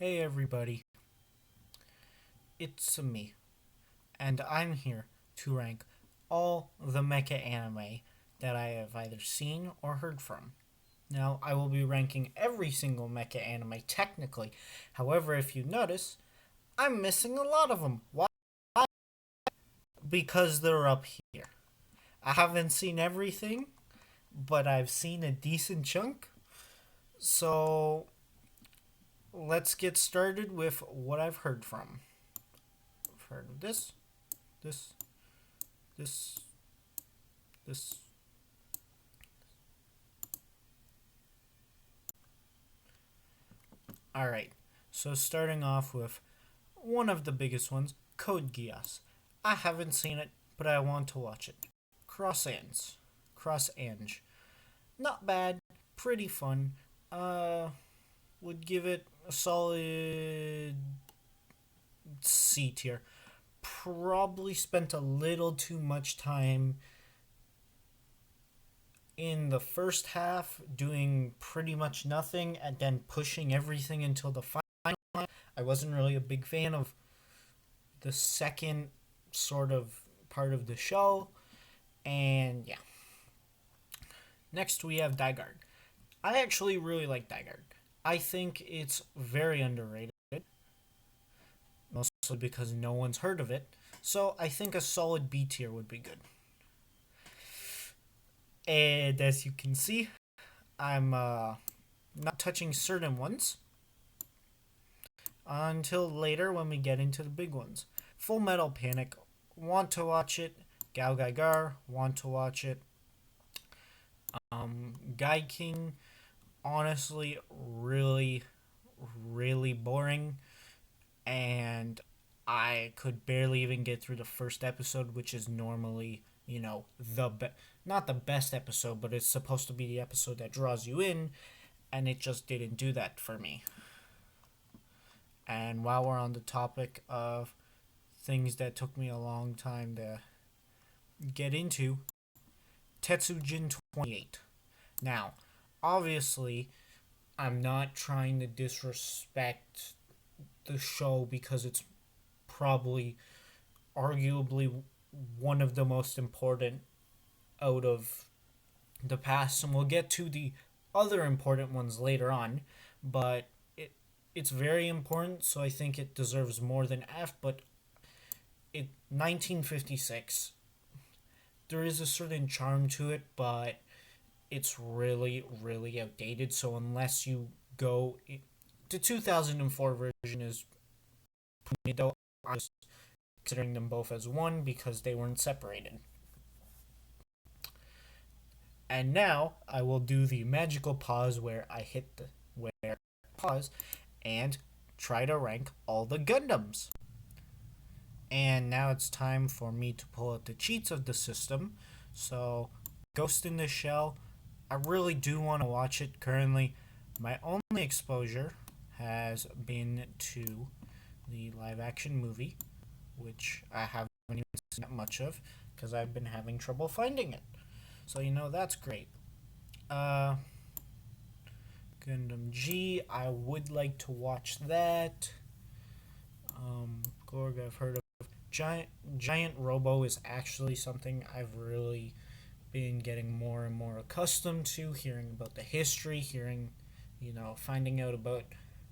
Hey everybody, it's me, and I'm here to rank all the mecha anime that I have either seen or heard from. Now, I will be ranking every single mecha anime technically. However, if you notice, I'm missing a lot of them. Why? Because they're up here. I haven't seen everything, but I've seen a decent chunk. So, let's get started with what I've heard from. I've heard of this, this, this. Alright, so starting off with one of the biggest ones, Code Geass. I haven't seen it, but I want to watch it. Cross Ange. Not bad, pretty fun. Would give it a solid C tier. Probably spent a little too much time in the first half doing pretty much nothing and then pushing everything until the final. I wasn't really a big fan of the second sort of part of the show. And yeah. Next we have Daigard. I actually really like Daigard. I think it's very underrated, mostly because no one's heard of it. So I think a solid B tier would be good. And as you can see, I'm not touching certain ones until later when we get into the big ones. Full Metal Panic, want to watch it. Gao Gaigar, want to watch it. Guy King, honestly, really boring. And I could barely even get through the first episode, which is normally, not the best episode, but it's supposed to be the episode that draws you in, and it just didn't do that for me. And while we're on the topic of things that took me a long time to get into, Tetsujin 28. Now, obviously, I'm not trying to disrespect the show because it's probably arguably one of the most important out of the past, and we'll get to the other important ones later on, but it's very important, so I think it deserves more than F. But 1956, there is a certain charm to it, but it's really outdated. So unless you go, the 2004 version is though I'm just considering them both as one because they weren't separated. And now I will do the magical pause where I hit the where pause and try to rank all the Gundams. And now it's time for me to pull out the cheats of the system. So, Ghost in the Shell, I really do want to watch it currently. My only exposure has been to the live action movie, which I haven't even seen that much of because I've been having trouble finding it. So, that's great. Uh, Gundam G, I would like to watch that. Gorg, I've heard of. Giant Robo is actually something I've really been getting more and more accustomed to, hearing about the history, finding out about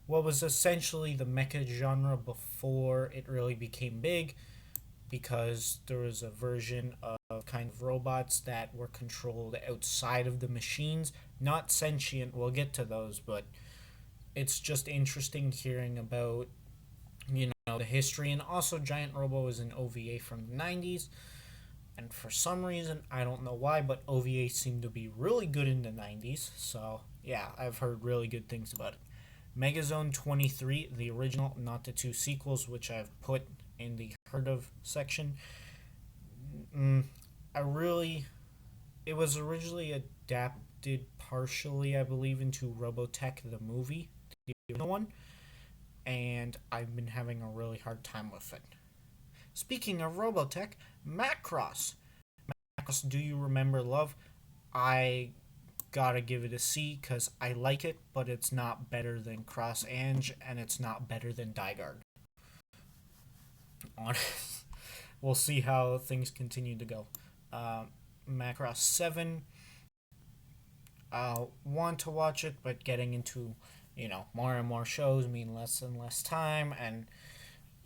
what was essentially the mecha genre before it really became big, because there was a version of kind of robots that were controlled outside of the machines, not sentient. We'll get to those, but it's just interesting hearing about the history. And also Giant Robo is an OVA from the 90s, and for some reason I don't know why, but OVA seemed to be really good in the 90s. So yeah, I've heard really good things about it. Megazone 23, the original, not the two sequels, which I've put in the heard of section. It was originally adapted partially, I believe, into Robotech the movie, the original one, and I've been having a really hard time with it. Speaking of Robotech, Macross. Macross, Do You Remember Love? I gotta give it a C because I like it, but it's not better than Cross Ange, and it's not better than Dygard. Honest. We'll see how things continue to go. Macross 7, I want to watch it, but getting into, more and more shows mean less and less time, and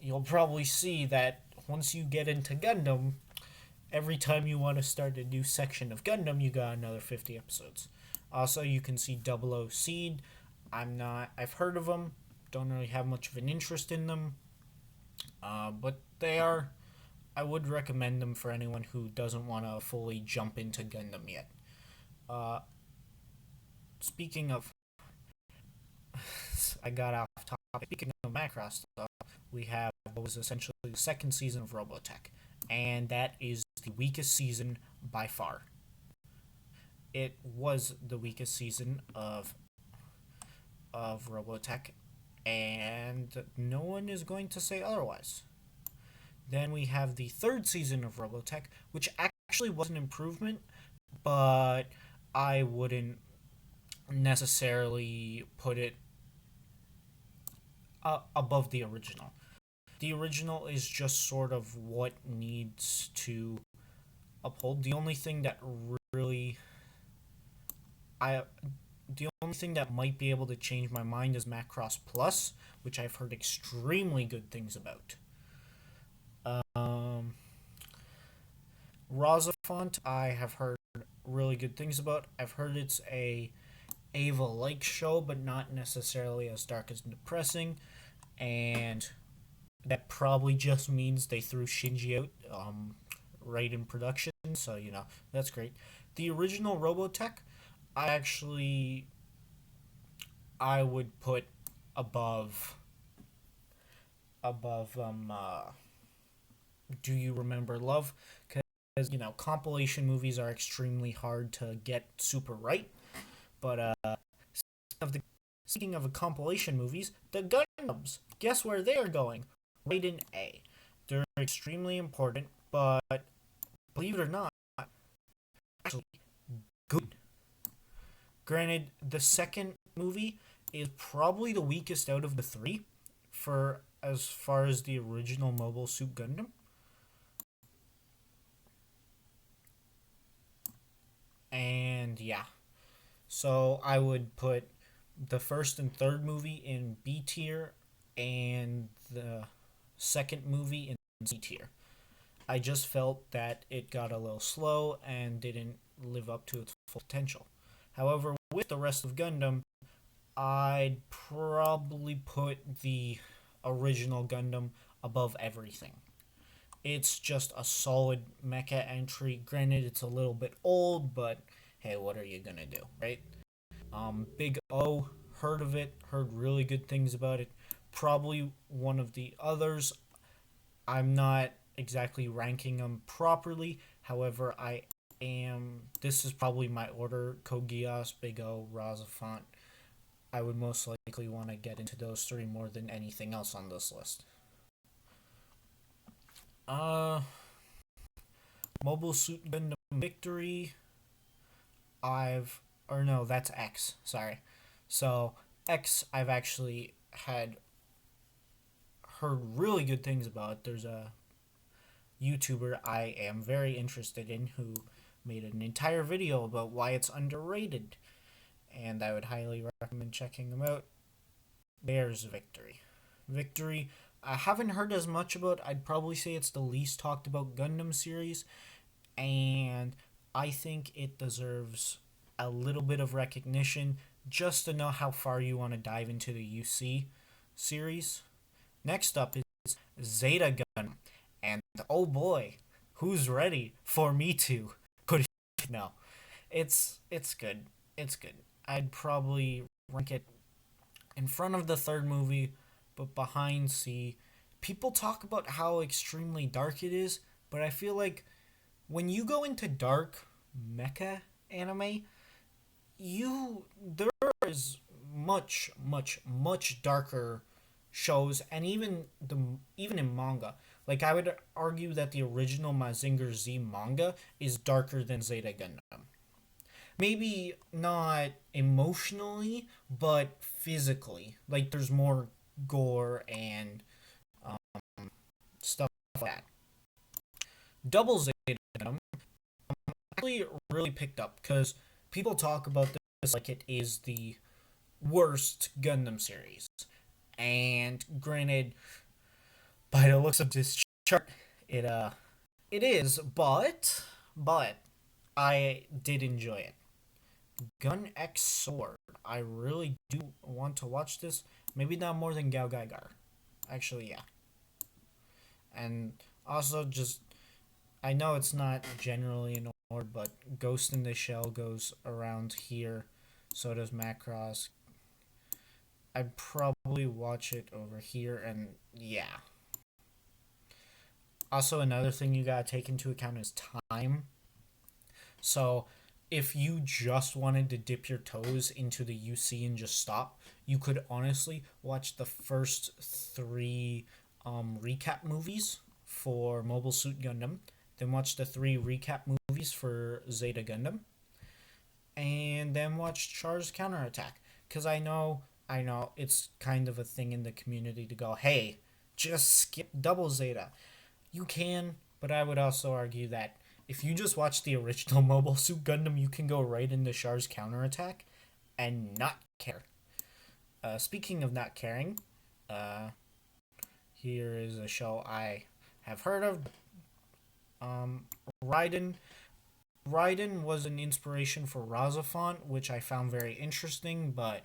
you'll probably see that once you get into Gundam, every time you want to start a new section of Gundam, you got another 50 episodes. Also, you can see Double O Seed. I've heard of them, don't really have much of an interest in them, but I would recommend them for anyone who doesn't want to fully jump into Gundam yet. Uh, Speaking of, I got off topic. Speaking of Macross stuff, we have what was essentially the second season of Robotech, and that is the weakest season by far. It was the weakest season of Robotech, and no one is going to say otherwise. Then we have the third season of Robotech, which actually was an improvement, but I wouldn't necessarily put it above the original. The original is just sort of what needs to uphold. Really I the only thing that might be able to change my mind is Macross Plus, which I've heard extremely good things about. Um, Rosafont, I have heard really good things about. I've heard it's a Ava-like show, but not necessarily as dark as depressing, and that probably just means they threw Shinji out right in production, so that's great. The original Robotech, I actually I would put above Do You Remember Love, because compilation movies are extremely hard to get super right. But of the speaking of compilation movies, the Gundams. Guess where they are going? Right in A. They're extremely important, but believe it or not, actually good. Granted, the second movie is probably the weakest out of the three, for as far as the original Mobile Suit Gundam. And yeah, so I would put the first and third movie in B tier, and the second movie in C tier. I just felt that it got a little slow and didn't live up to its full potential. However, with the rest of Gundam, I'd probably put the original Gundam above everything. It's just a solid mecha entry. Granted, it's a little bit old, but hey, what are you gonna do, right? Big O, heard of it, heard really good things about it. Probably one of the others. I'm not exactly ranking them properly. However, I am. This is probably my order: Kogias, Big O, Razafont. I would most likely want to get into those three more than anything else on this list. Uh, Mobile Suit Gundam Victory. Or no, that's X. Sorry. So X, I've actually had heard really good things about. There's a YouTuber I am very interested in who made an entire video about why it's underrated, and I would highly recommend checking them out. There's Victory. Victory, I haven't heard as much about. I'd probably say it's the least talked about Gundam series, and I think it deserves a little bit of recognition just to know how far you want to dive into the UC series. Next up is Zeta Gundam, and oh boy, who's ready for me to put it? No, it's good. It's good. I'd probably rank it in front of the third movie, but behind C. People talk about how extremely dark it is, but I feel like when you go into dark mecha anime, there is much darker shows, and even in manga. Like, I would argue that the original Mazinger Z manga is darker than Zeta Gundam. maybe not emotionally, but physically. Like there's more gore and stuff like that. Double Zeta actually really picked up because people talk about this like it is the worst Gundam series. And granted, by the looks of this chart, it it is, but I did enjoy it. Gun X Sword. I really do want to watch this. Maybe not more than Gao Gaigar. Actually, yeah. And also just I know it's not generally in order, but Ghost in the Shell goes around here. So does Macross. I'd probably watch it over here, and yeah. Also, another thing you gotta take into account is time. So, if you just wanted to dip your toes into the UC and just stop, you could honestly watch the first three recap movies for Mobile Suit Gundam, then watch the three recap movies for Zeta Gundam, and then watch Char's Counterattack. Because I know, it's kind of a thing in the community to go, hey, just skip Double Zeta. You can, but I would also argue that if you just watch the original Mobile Suit Gundam, you can go right into Char's Counterattack and not care. Speaking of not caring, uh, here is a show I have heard of. Raiden. Raiden was an inspiration for Razafont, which I found very interesting, but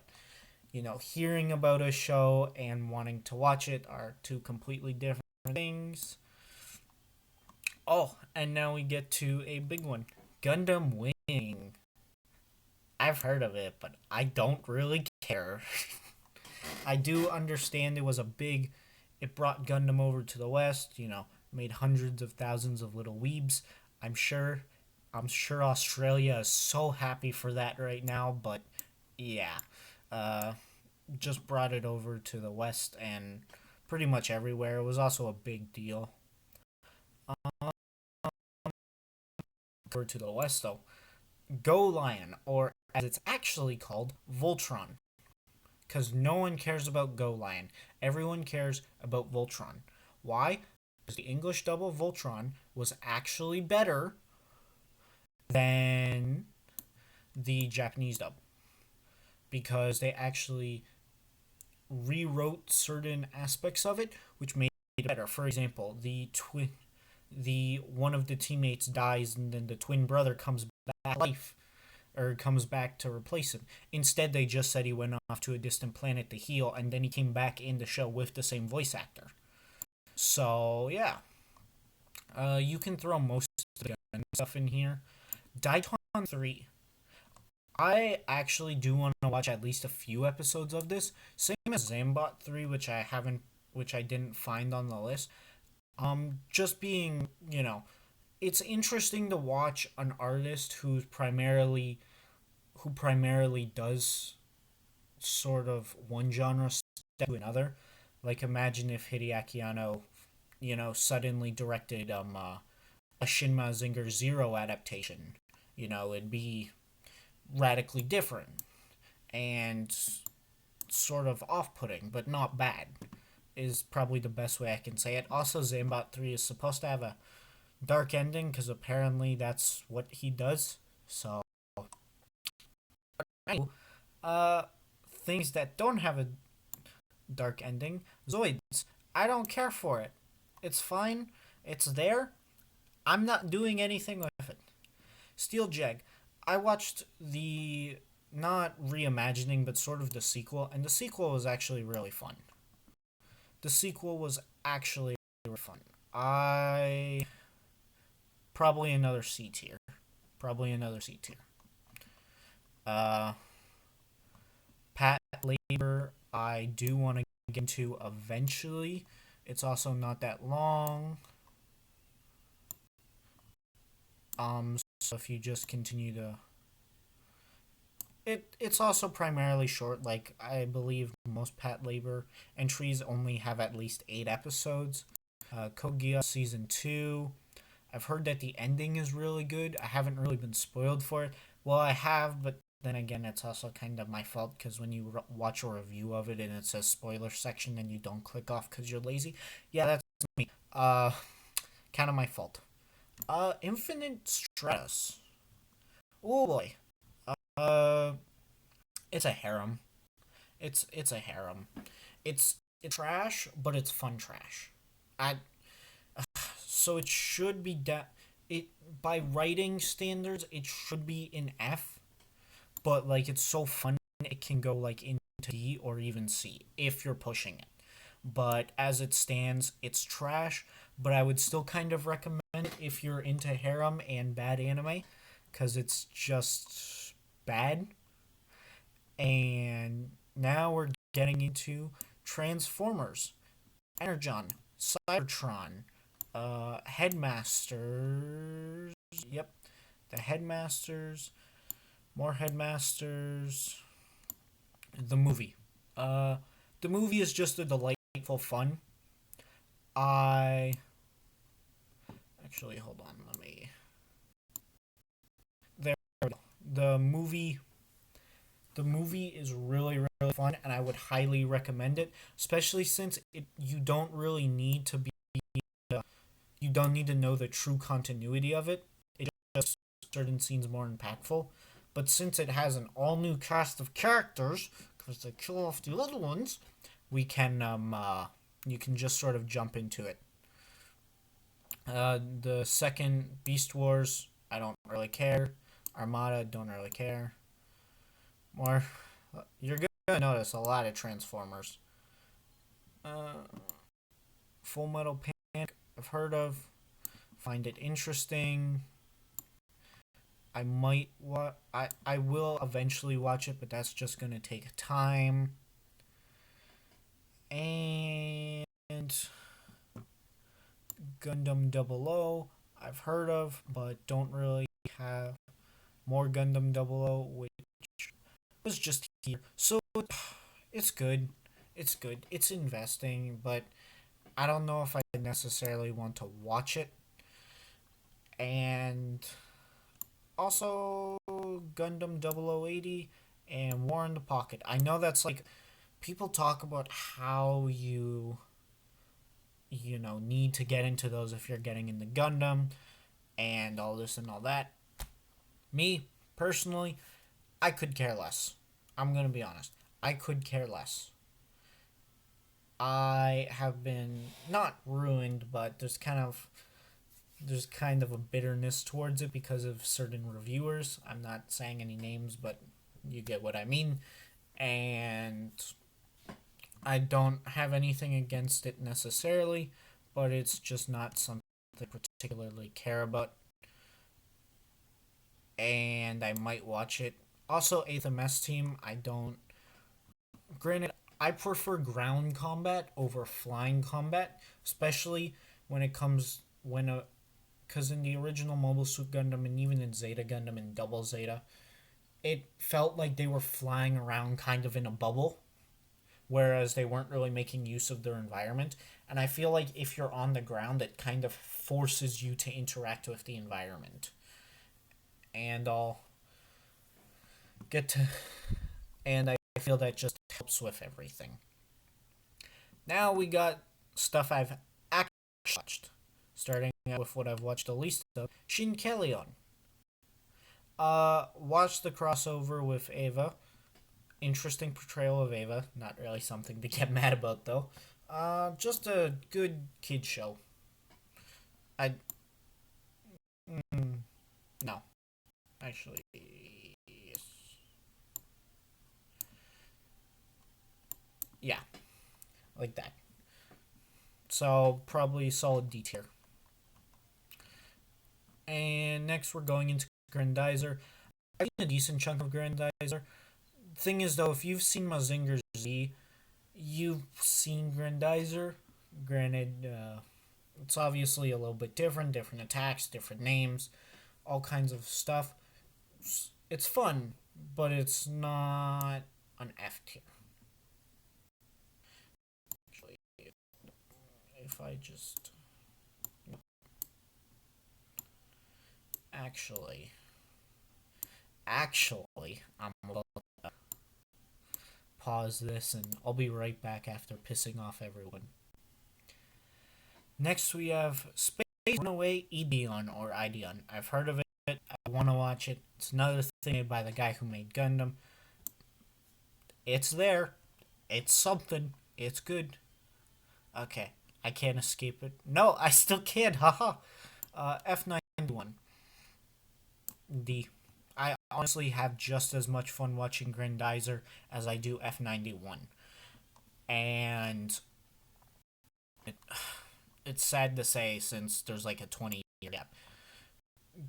hearing about a show and wanting to watch it are two completely different things. Oh, and now we get to a big one. Gundam Wing. I've heard of it, but I don't really care. I do understand it brought Gundam over to the West, made hundreds of thousands of little weebs. I'm sure Australia is so happy for that right now, but yeah. Uh, just brought it over to the West and pretty much everywhere. It was also a big deal. Over to the West, though. Go Lion, or as it's actually called, Voltron. Because no one cares about Go Lion. Everyone cares about Voltron. Why? Because the English dub of Voltron was actually better than the Japanese dub. Because they actually rewrote certain aspects of it, which made it better. For example, the one of the teammates dies, and then the twin brother comes back to life, or comes back to replace him. Instead, they just said he went off to a distant planet to heal, and then he came back in the show with the same voice actor. So yeah, you can throw most of the stuff in here. Daikon 3. I actually do want to watch at least a few episodes of this. Same as Zambot 3, which I didn't find on the list. Just being, it's interesting to watch an artist who primarily does sort of one genre step to another. Like imagine if Hideaki Anno, suddenly directed a Shin Mazinger Zero adaptation. It'd be radically different and sort of off-putting, but not bad. Is probably the best way I can say it. Also, Zambot 3 is supposed to have a dark ending because apparently that's what he does. So, uh, things that don't have a dark ending. Zoids. I don't care for it. It's fine. It's there. I'm not doing anything with it. Steel Jag. I watched the not reimagining, but sort of the sequel, and the sequel was actually really fun. The sequel was actually really fun. I probably another C tier. Probably another C tier. Uh, Pat Labor, I do want to get into eventually. It's also not that long. So if you just continue to it's also primarily short. Like I believe most Pat Labor entries only have at least 8 episodes. Code Geass season 2. I've heard that the ending is really good. I haven't really been spoiled for it, Well, I have, but then again, it's also kind of my fault because when you watch a review of it and it says spoiler section and you don't click off because you're lazy, yeah, that's me. Kind of my fault. Infinite Stress. Oh boy. Uh, it's a harem. It's a harem. It's trash, but it's fun trash. I so it should be it by writing standards it should be in F, but like it's so fun it can go like into D or even C if you're pushing it. But as it stands, it's trash. But I would still kind of recommend it if you're into harem and bad anime, because it's just bad. And now we're getting into Transformers, Energon, Cybertron, Headmasters. Yep, the Headmasters, more Headmasters. The movie. Uh, the movie is just a delightful fun. I actually hold on. Let me. There. We go. The movie is really really fun, and I would highly recommend it, especially since you don't really need to be you don't need to know the true continuity of it. It just certain scenes more impactful. But since it has an all new cast of characters, because they kill off the other ones, we can you can just sort of jump into it. The second Beast Wars, I don't really care. Armada, don't really care. More, you're gonna notice a lot of Transformers. Uh, Full Metal Panic, I've heard of. Find it interesting. I will eventually watch it, but that's just gonna take time. And Gundam Double O, I've heard of, but don't really have more Gundam Double O, which was just here. So it's good. It's good. It's investing, but I don't know if I necessarily want to watch it. And also Gundam 0080 and War in the Pocket. I know that's like people talk about how need to get into those if you're getting into Gundam and all this and all that. Me personally, I could care less. I'm going to be honest. I could care less. I have been not ruined, but there's kind of a bitterness towards it because of certain reviewers. I'm not saying any names, but you get what I mean. And I don't have anything against it necessarily, but it's just not something I particularly care about. And I might watch it. Also, 8th MS Team, I don't. Granted, I prefer ground combat over flying combat, especially when it comes when a because in the original Mobile Suit Gundam and even in Zeta Gundam and Double Zeta, it felt like they were flying around kind of in a bubble, whereas they weren't really making use of their environment. And I feel like if you're on the ground, it kind of forces you to interact with the environment. And I'll get to. And I feel that just helps with everything. Now we got stuff I've actually watched. Starting out with what I've watched the least of, Shin Kelleon. Watched the crossover with Ava. Interesting portrayal of Ava. Not really something to get mad about though. Just a good kid show. I no, actually, yes. Yeah, like that. So probably solid D tier. And next we're going into Grandizer. I've seen a decent chunk of Grandizer. Thing is though, if you've seen Mazinger Z, you've seen Grandizer. Granted, it's obviously a little bit different, different attacks, different names, all kinds of stuff. It's fun, but it's not an F tier. Actually, if I just actually, Actually, I'm about to pause this and I'll be right back after pissing off everyone. Next, we have Space Runaway Ideon or Ideon. I've heard of it. I want to watch it. It's another thing made by the guy who made Gundam. It's there. It's something. It's good. Okay. I can't escape it. No, I still can't. Haha. F91. D. I honestly have just as much fun watching Grandizer as I do F91. And it, it's sad to say since there's like a 20-year gap.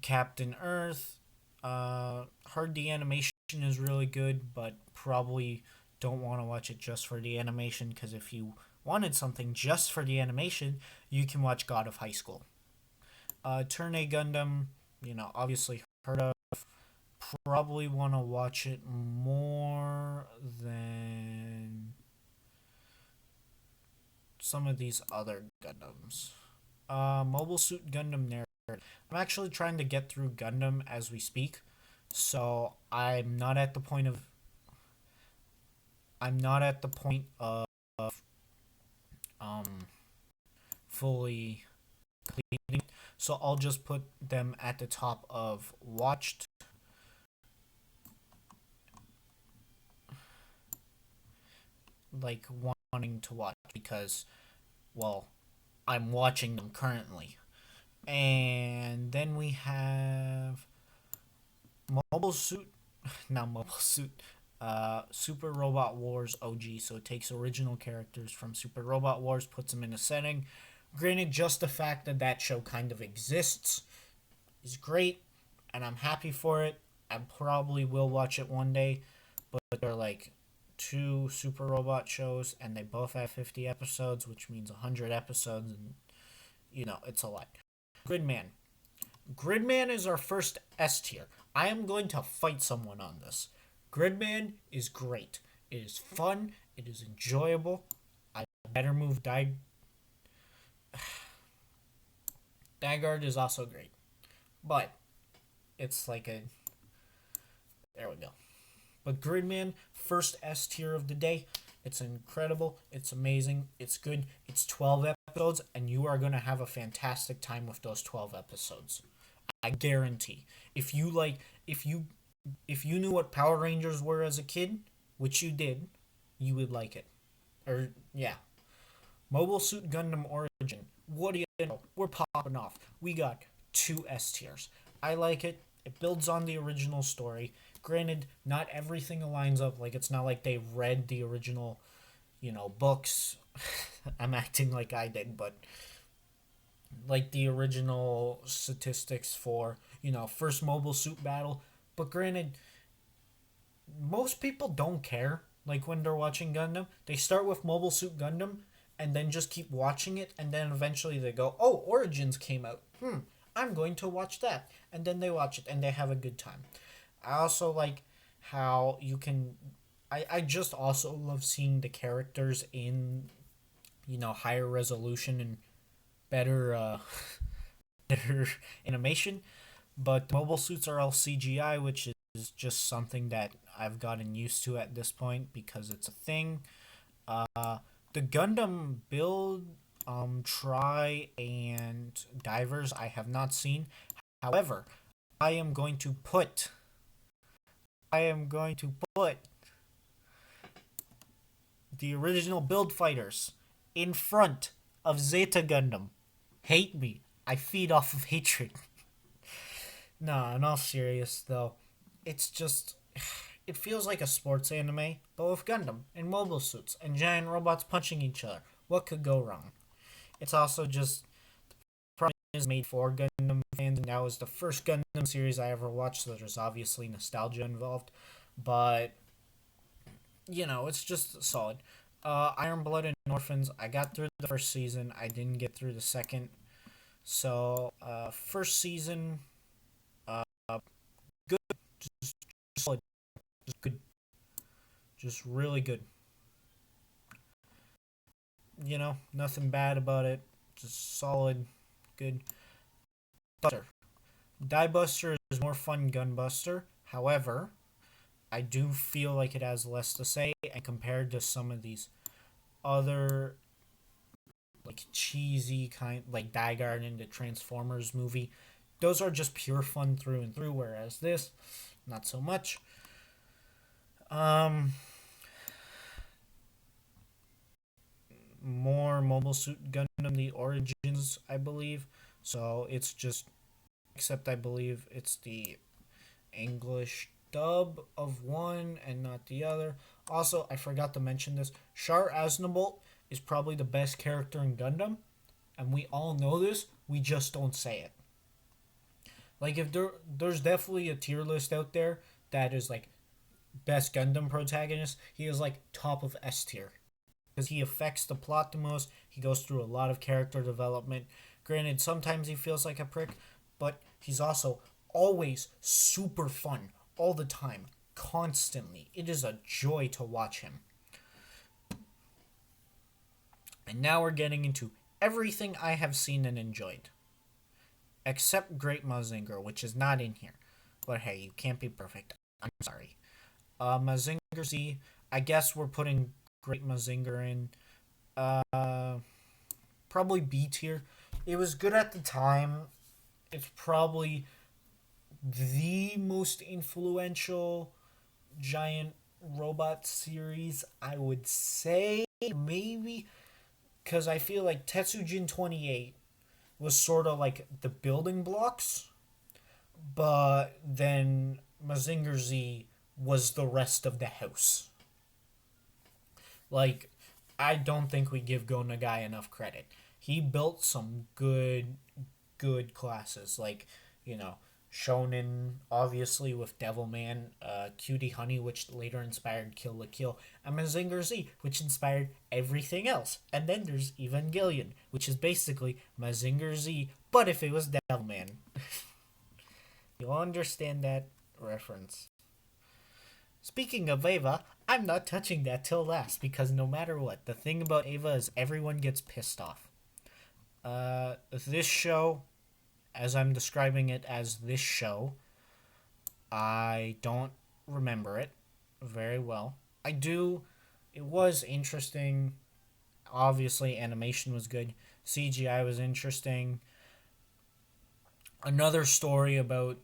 Captain Earth, heard the animation is really good, but probably don't want to watch it just for the animation because if you wanted something just for the animation, you can watch God of High School. Turn A Gundam, obviously heard of. Probably want to watch it more than some of these other Gundams. Mobile Suit Gundam Narrative. I'm actually trying to get through Gundam as we speak, so I'm not at the point of um fully completing. So I'll just put them at the top of watched, like wanting to watch because, well, I'm watching them currently. And then we have Mobile Suit, not Mobile Suit, Super Robot Wars OG. So it takes original characters from Super Robot Wars, puts them in a setting. Granted, just the fact that that show kind of exists is great, and I'm happy for it. I probably will watch it one day, but they're like two Super Robot shows, and they both have 50 episodes, which means 100 episodes, and it's a lot. Gridman. Gridman is our first S tier. I am going to fight someone on this. Gridman is great. It is fun. It is enjoyable. I better move Dygard is also great. But it's like a there we go. But Gridman, first S tier of the day. It's incredible. It's amazing. It's good. It's 12 episodes, and you are going to have a fantastic time with those 12 episodes. I guarantee. If you knew what Power Rangers were as a kid, which you did, you would like it. Or yeah. Mobile Suit Gundam Origin. What do you know? We're popping off. We got 2 S tiers. I like it. It builds on the original story. Granted, not everything aligns up. Like, it's not like they read the original, books. I'm acting like I did, but like the original statistics for, first mobile suit battle. But granted, most people don't care. Like, when they're watching Gundam, they start with Mobile Suit Gundam and then just keep watching it, and then eventually they go, oh, Origins came out. I'm going to watch that. And then they watch it and they have a good time. I also like how you can. I just also love seeing the characters in, higher resolution and better, better animation. But mobile suits are all CGI, which is just something that I've gotten used to at this point because it's a thing. The Gundam build, Try, and Divers I have not seen. However, I am going to put the original Build Fighters in front of Zeta Gundam. Hate me. I feed off of hatred. Nah, in all serious though, it's just it feels like a sports anime, but with Gundam and mobile suits and giant robots punching each other. What could go wrong? It's also just is made for Gundam fans, and that was the first Gundam series I ever watched, so there's obviously nostalgia involved. But, it's just solid. Iron Blood and Orphans, I got through the first season, I didn't get through the second. So, first season, good, just solid, just good, just really good. Nothing bad about it, just solid, good. Buster. Die Buster is more fun Gunbuster. However, I do feel like it has less to say, and compared to some of these other like cheesy kind like Die Garden, the Transformers movie, those are just pure fun through and through. Whereas this, not so much. Um, More Mobile Suit Gundam the Origins, I believe. So it's just, except I believe it's the English dub of one and not the other. Also, I forgot to mention this. Char Aznavour is probably the best character in Gundam, and we all know this. We just don't say it. Like if there's definitely a tier list out there that is like best Gundam protagonist. He is like top of S tier because he affects the plot the most. He goes through a lot of character development. Granted, sometimes he feels like a prick, but he's also always super fun all the time, constantly. It is a joy to watch him. And now we're getting into everything I have seen and enjoyed, except Great Mazinger, which is not in here. But hey, you can't be perfect. I'm sorry. Mazinger Z. I guess we're putting Great Mazinger in. Uh, Probably B tier. It was good at the time. It's probably the most influential giant robot series, I would say. Maybe because I feel like Tetsujin 28 was sort of like the building blocks, but then Mazinger Z was the rest of the house. Like, I don't think we give Go Nagai enough credit. He built some good classes. Like, you know, Shonen, obviously, with Devilman, Cutie Honey, which later inspired Kill la Kill, and Mazinger Z, which inspired everything else. And then there's Evangelion, which is basically Mazinger Z, but if it was Devilman. You'll understand that reference. Speaking of Ava, I'm not touching that till last because no matter what, the thing about Ava is everyone gets pissed off. This show, as I'm describing it as this show, I don't remember it very well. I do. It was interesting. Obviously, animation was good. CGI was interesting. Another story about,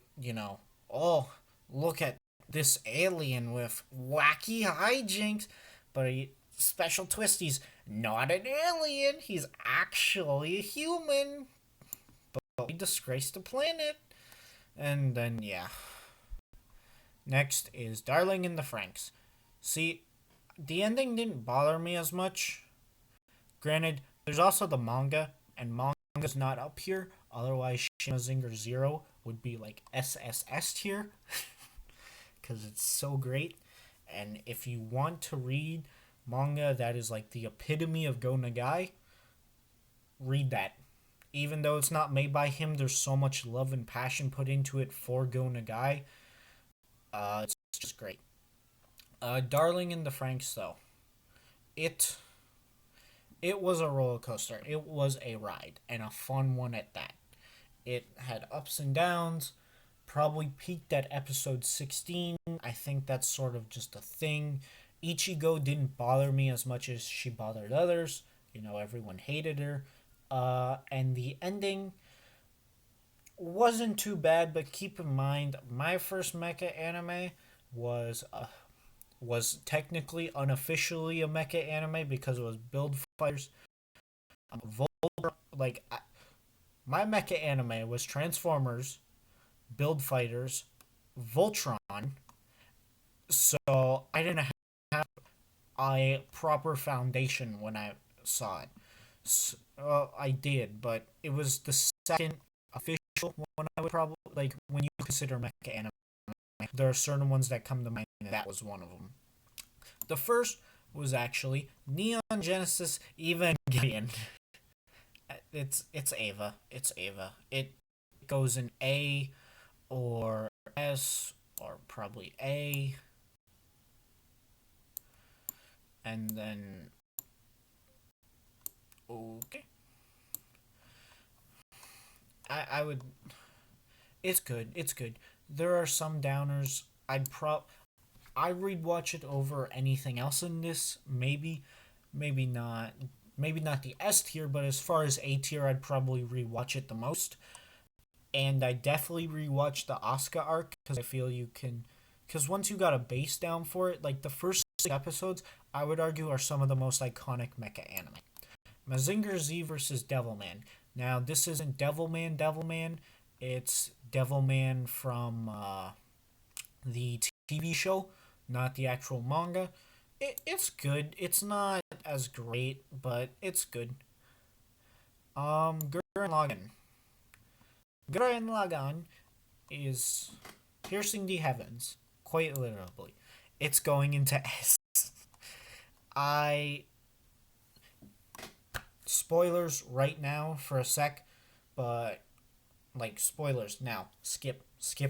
oh, look at this alien with wacky hijinks, but a special twist, he's not an alien, he's actually a human, but we disgraced the planet. And then, yeah. Next is Darling in the Franxx. See, the ending didn't bother me as much. Granted, there's also the manga, and manga's not up here. Otherwise, Mazinger Zero would be like SSS tier because it's so great. And if you want to read manga that is like the epitome of Go Nagai, read that. Even though it's not made by him, there's so much love and passion put into it for Go Nagai. It's just great. Darling in the Franxx, though, it it was a roller coaster. It was a ride, and a fun one at that. It had ups and downs. Probably peaked at episode 16. I think that's sort of just a thing. Ichigo didn't bother me as much as she bothered others. Everyone hated her. And the ending wasn't too bad, but keep in mind, my first mecha anime was was technically unofficially a mecha anime because it was Build Fighters. My mecha anime was Transformers, Build Fighters, Voltron. So I didn't have a proper foundation when I saw it. So, I did, but it was the second official one. I would probably like when you consider mecha anime. There are certain ones that come to mind, and that was one of them. The first was actually Neon Genesis Evangelion. It's Ava. It's Ava. It goes in A or S or probably A, and then okay. I would. It's good. It's good. There are some downers. I'd pro I rewatch it over anything else in this. Maybe not. Maybe not the S tier, but as far as A tier, I'd probably rewatch it the most. And I definitely rewatch the Asuka arc because I feel you can. Because once you got a base down for it, like the first 6 episodes, I would argue are some of the most iconic mecha anime. Mazinger Z versus Devilman. Now, this isn't Devilman. It's Devilman from the TV show, not the actual manga. It's good. It's not as great, but it's good. Gurren Lagann. Gurren Lagann is piercing the heavens, quite literally. It's going into S. I spoilers right now for a sec, but like spoilers now. Skip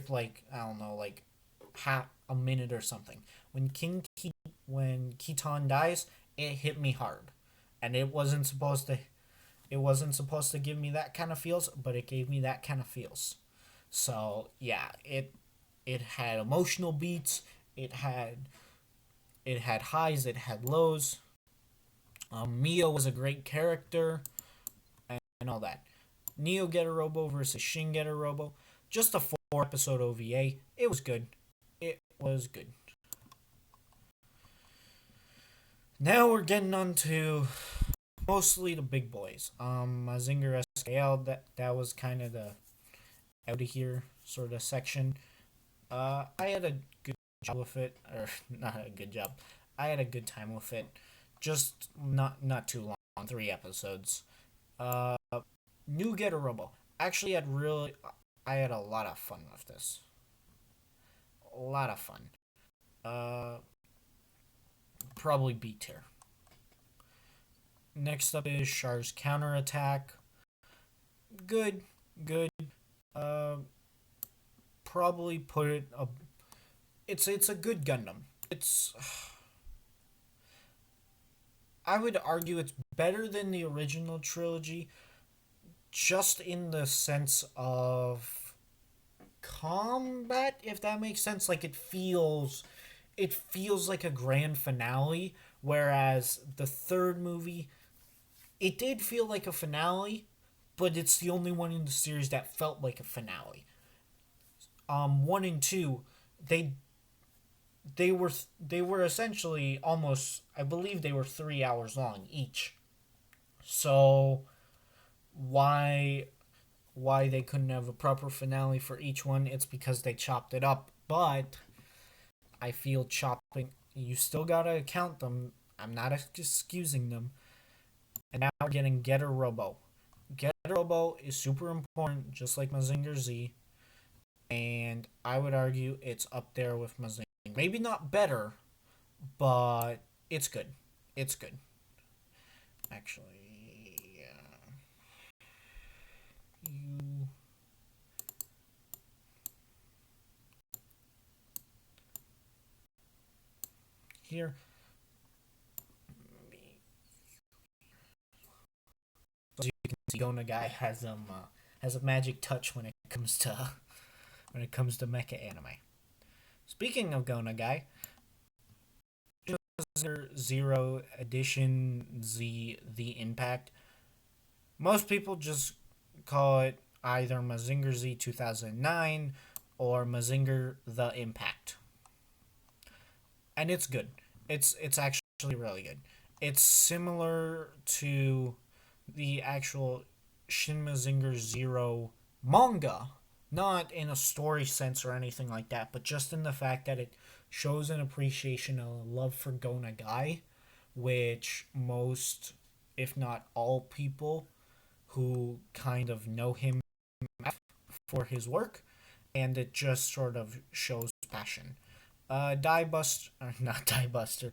like I don't know, like half a minute or something. When Keaton dies, it hit me hard, and it wasn't supposed to give me that kind of feels, but it gave me that kind of feels. So yeah, it had emotional beats. It had highs. It had lows. Mio was a great character and all that. Neo Robo versus Shin Robo. Just a 4 episode OVA. It was good. It was good. Now we're getting on to mostly the big boys. Mazinger SKL, that was kind of the out of here sort of section. I had a good job with it, or not a good job. I had a good time with it. Just not too long, 3 episodes. Uh, New Getter Robo. Actually, I had a lot of fun with this. A lot of fun. Uh, Probably B tier. Next up is Char's counterattack. Good, good. Uh, Probably put it a. It's a good Gundam. It's. I would argue it's better than the original trilogy, just in the sense of combat, if that makes sense. Like it feels like a grand finale, whereas the third movie, it did feel like a finale, but it's the only one in the series that felt like a finale. One and two, they they were essentially almost, I believe they were 3 hours long each. So why they couldn't have a proper finale for each one? It's because they chopped it up. But I feel chopping, you still gotta count them. I'm not excusing them. And now we're getting Getter Robo. Getter Robo is super important, just like Mazinger Z. And I would argue it's up there with Mazinger. Maybe not better, but it's good. It's good. Actually, you here. As you can see, Gona Guy has a magic touch when it comes to mecha anime. Speaking of Gona Guy, Zero Edition Z The Impact. Most people just call it either Mazinger Z 2009 or Mazinger The Impact. And it's good. It's actually really good. It's similar to the actual Shin Mazinger Zero manga, not in a story sense or anything like that, but just in the fact that it shows an appreciation and a love for Go Nagai, which most, if not all people who kind of know him for his work, and it just sort of shows passion. Die Buster, not Die Buster,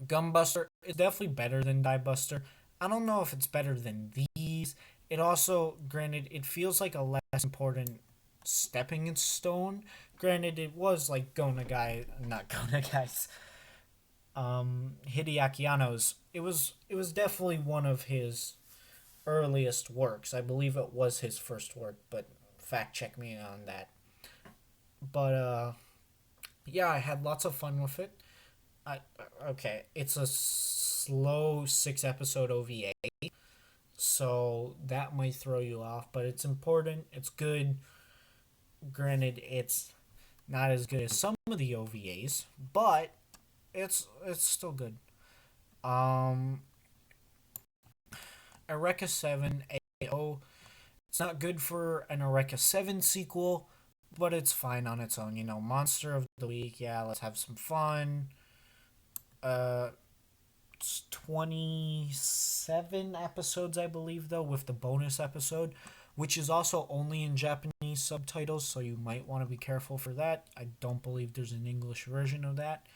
Gumbuster is definitely better than Die Buster. I don't know if it's better than these. It also, granted, it feels like a less important stepping stone. Granted, it was like not Guy's, Hideaki Anno's. It was definitely one of his earliest works. I believe it was his first work, but fact check me on that. But Yeah, I had lots of fun with it. I, okay, it's a slow 6 episode OVA, so that might throw you off, but it's important. It's good. Granted, it's not as good as some of the OVAs, but it's still good. Um, Eureka 7 AO. It's not good for an Eureka 7 sequel, but it's fine on its own. Monster of the Week. Yeah, let's have some fun. Uh, it's 27 episodes, I believe, though, with the bonus episode, which is also only in Japanese subtitles, so you might want to be careful for that. I don't believe there's an English version of that.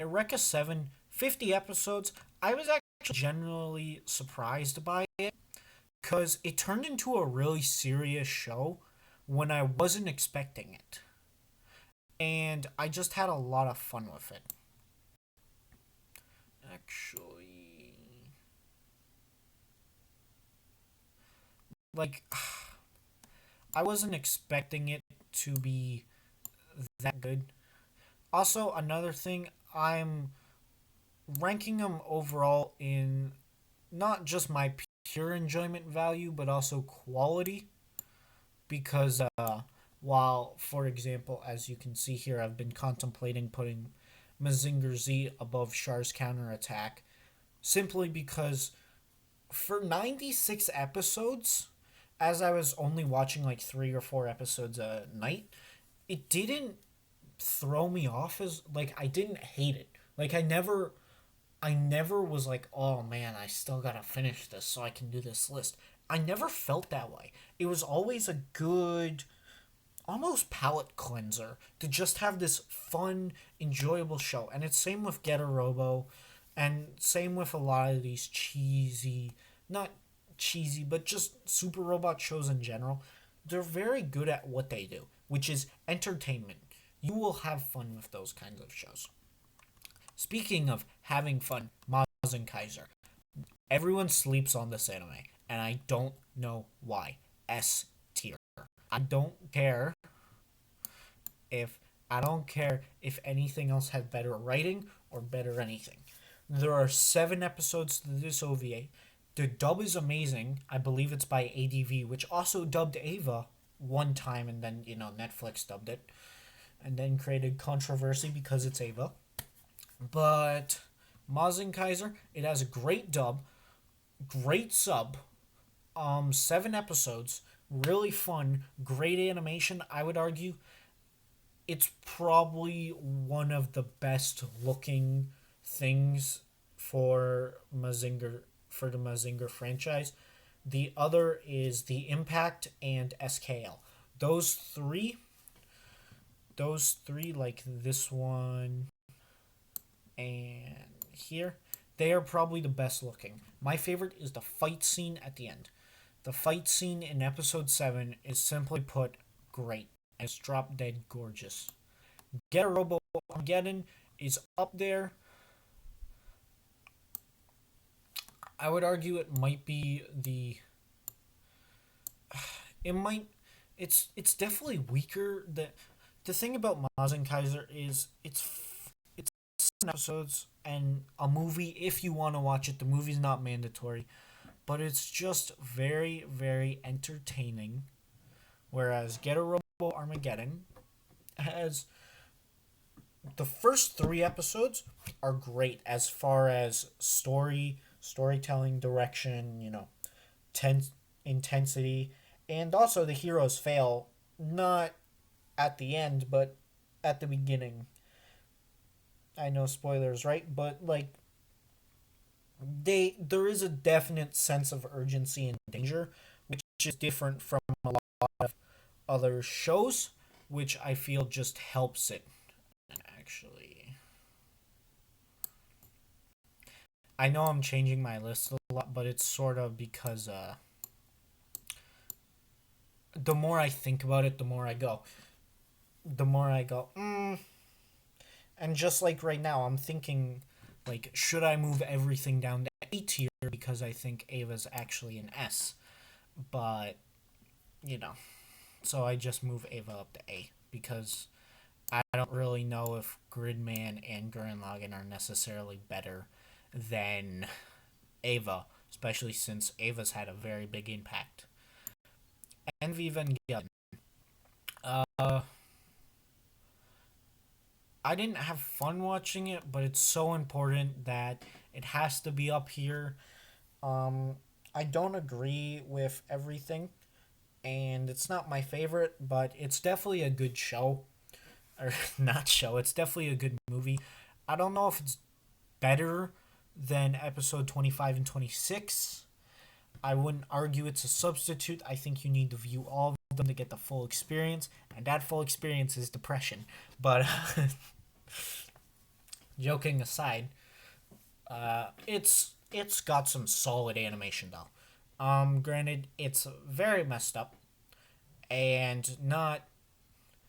Eureka 7, 50 episodes. I was actually generally surprised by it because it turned into a really serious show when I wasn't expecting it. And I just had a lot of fun with it. Actually, like, I wasn't expecting it to be that good. Also, another thing, I'm ranking them overall in not just my pure enjoyment value, but also quality. Because while, for example, as you can see here, I've been contemplating putting Mazinger Z above Char's counterattack simply because for 96 episodes, as I was only watching like 3 or 4 episodes a night, it didn't throw me off as like I didn't hate it. Like I never was like, oh man, I still gotta finish this so I can do this list. I never felt that way. It was always a good, almost palate cleanser to just have this fun, enjoyable show. And it's same with Get a Robo, and same with a lot of these cheesy, not cheesy, but just super robot shows in general. They're very good at what they do, which is entertainment. You will have fun with those kinds of shows. Speaking of having fun, Maz and Kaiser. Everyone sleeps on this anime, and I don't know why. S tier. I don't care if I don't care if anything else had better writing or better anything. There are 7 episodes to this OVA. The dub is amazing. I believe it's by ADV, which also dubbed Ava one time, and then Netflix dubbed it, and then created controversy because it's Ava. But Mazen Kaiser, it has a great dub, great sub, 7 episodes, really fun, great animation. I would argue it's probably one of the best looking things for Mazinger for the Mazinger franchise. The other is the Impact and SKL. Those three, like this one and here, they are probably the best looking. My favorite is the fight scene at the end. The fight scene in episode 7 is simply put great. It's drop dead gorgeous. Get a Robo Armageddon is up there. I would argue it might be the. It might. It's definitely weaker. The thing about Mazen Kaiser is it's 7 episodes and a movie. If you want to watch it, the movie's not mandatory, but it's just very very entertaining. Whereas Get a Robo Armageddon has the first 3 episodes are great as far as storytelling, direction, tense intensity, and also the heroes fail not at the end but at the beginning. I know spoilers, right? But like there is a definite sense of urgency and danger, which is different from a lot of other shows, which I feel just helps it. Actually, I know I'm changing my list a lot, but it's sort of because the more I think about it, the more I go. And just like right now, I'm thinking, like, should I move everything down to A tier because I think Ava's actually an S? But, you know, so I just move Ava up to A because I don't really know if Gridman and Gurren Lagann are necessarily better than Ava, especially since Ava's had a very big impact. And Evangelion. Uh, I didn't have fun watching it, but it's so important that it has to be up here. Um, I don't agree with everything, and it's not my favorite, but it's definitely a good show. Or not show, it's definitely a good movie. I don't know if it's better than episode 25 and 26. I wouldn't argue it's a substitute. I think you need to view all of them to get the full experience, and that full experience is depression. But joking aside, it's got some solid animation though. Granted, it's very messed up and not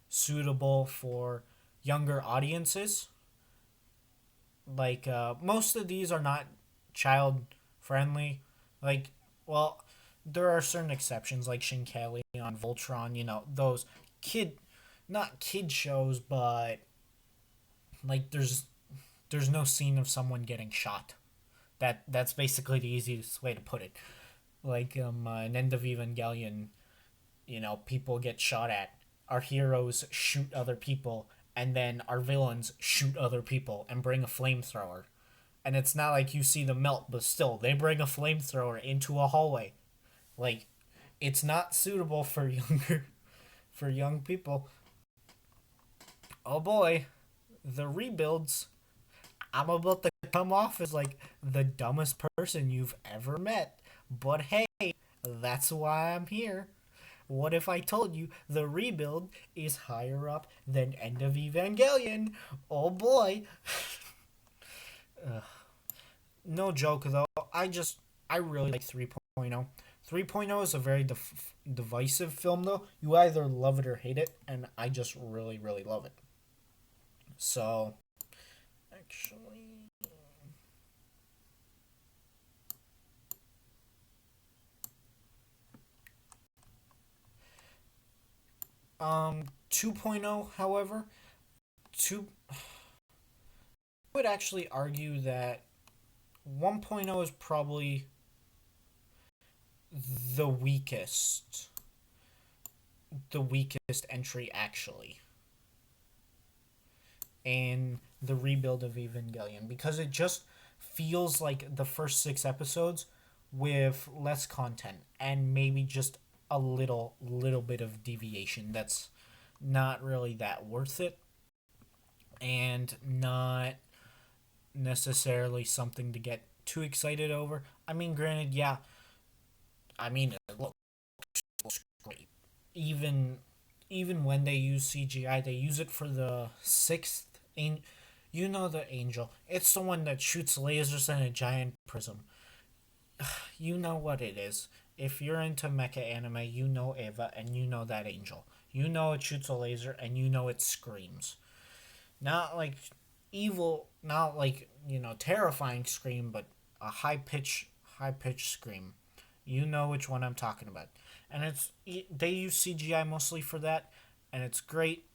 suitable for younger audiences. Like most of these are not child friendly. Like, well, there are certain exceptions like Shinkali on Voltron. You know those kid, not kid shows, but like there's no scene of someone getting shot. That's basically the easiest way to put it. Like in End of Evangelion, people get shot at. Our heroes shoot other people, and then our villains shoot other people and bring a flamethrower. And it's not like you see them melt, but still, they bring a flamethrower into a hallway. Like, it's not suitable for for young people. Oh boy, the rebuilds. I'm about to come off as like the dumbest person you've ever met. But hey, that's why I'm here. What if I told you the rebuild is higher up than End of Evangelion? Oh boy. No joke though. I really like 3.0. 3.0 is a very divisive film though. You either love it or hate it, and I just really really love it. So, actually 2.0, however, 2 I would actually argue that 1.0 is probably the weakest entry actually in the rebuild of Evangelion because it just feels like the first 6 episodes with less content and maybe just a little bit of deviation that's not really that worth it and not necessarily something to get too excited over. I mean, granted, yeah, I mean, it looks great. Even even when they use CGI, they use it for the sixth. You know the angel. It's the one that shoots lasers in a giant prism. You know what it is. If you're into mecha anime, you know Eva and you know that angel. You know it shoots a laser and you know it screams. Not like evil, not like, terrifying scream, but a high pitch scream. You know which one I'm talking about. And they use CGI mostly for that and it's great.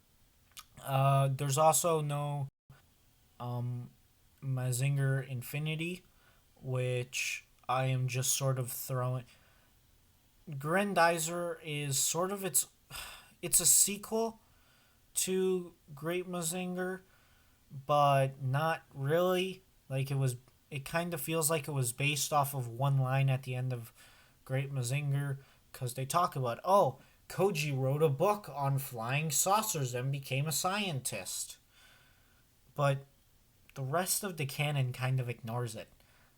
There's also no um Mazinger Infinity, which I am just sort of throwing. Grendizer is sort of it's a sequel to Great Mazinger, but not really. Like it kind of feels like it was based off of one line at the end of Great Mazinger because they talk about, oh, Koji wrote a book on flying saucers and became a scientist. But the rest of the canon kind of ignores it.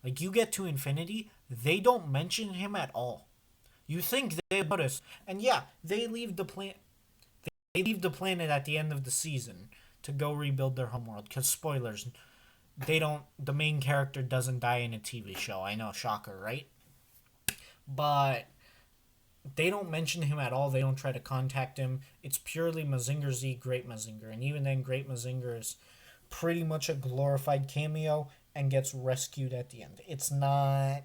Like you get to Infinity, they don't mention him at all. You think they notice, and yeah, They leave the planet at the end of the season to go rebuild their homeworld. Because spoilers, they don't. The main character doesn't die in a TV show. I know, shocker, right? But they don't mention him at all. They don't try to contact him. It's purely Mazinger Z, Great Mazinger, and even then, Great Mazinger is pretty much a glorified cameo and gets rescued at the end. It's not.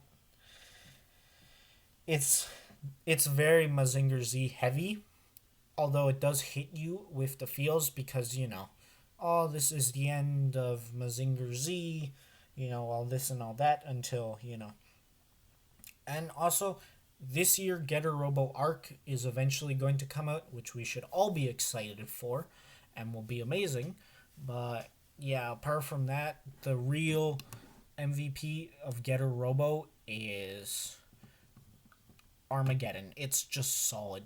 It's it's very Mazinger Z heavy, although it does hit you with the feels because, oh, this is the end of Mazinger Z, all this and all that until, And also, this year, Getter Robo Arc is eventually going to come out, which we should all be excited for and will be amazing. But yeah, apart from that, the real MVP of Getter Robo is Armageddon. It's just solid.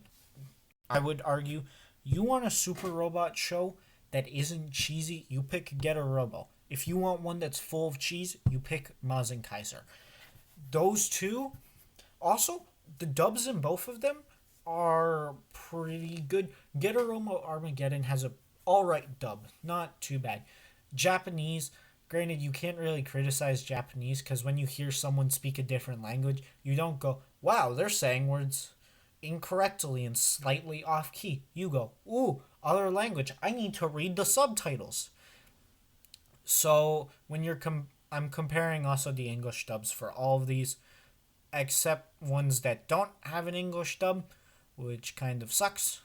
I would argue you want a super robot show that isn't cheesy, you pick Getter Robo. If you want one that's full of cheese, you pick Mazen Kaiser. Those two, also, the dubs in both of them are pretty good. Getter Robo Armageddon has a alright dub, not too bad. Japanese, granted, you can't really criticize Japanese because when you hear someone speak a different language, you don't go, wow, they're saying words incorrectly and slightly off key. You go, ooh, other language. I need to read the subtitles. So when I'm comparing also the English dubs for all of these, except ones that don't have an English dub, which kind of sucks.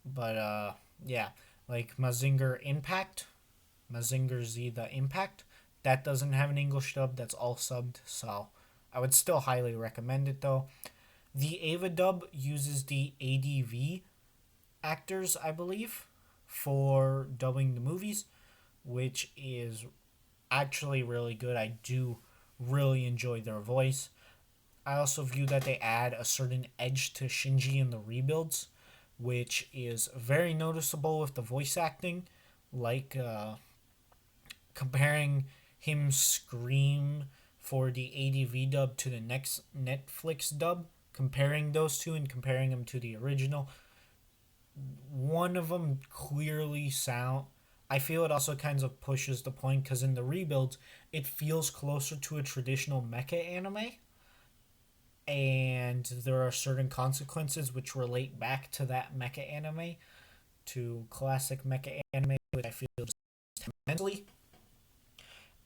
But yeah, like Mazinger Impact, Mazinger Z the Impact, that doesn't have an English dub. That's all subbed. So I would still highly recommend it though. The Ava dub uses the ADV actors, I believe, for dubbing the movies, which is actually really good. I do really enjoy their voice. I also view that they add a certain edge to Shinji in the rebuilds, which is very noticeable with the voice acting. Like comparing him scream for the ADV dub to the next Netflix dub, comparing those two and comparing them to the original, one of them clearly sound. I feel it also kind of pushes the point because in the rebuilds, it feels closer to a traditional mecha anime, and there are certain consequences which relate back to that mecha anime, to classic mecha anime, which I feel just mentally.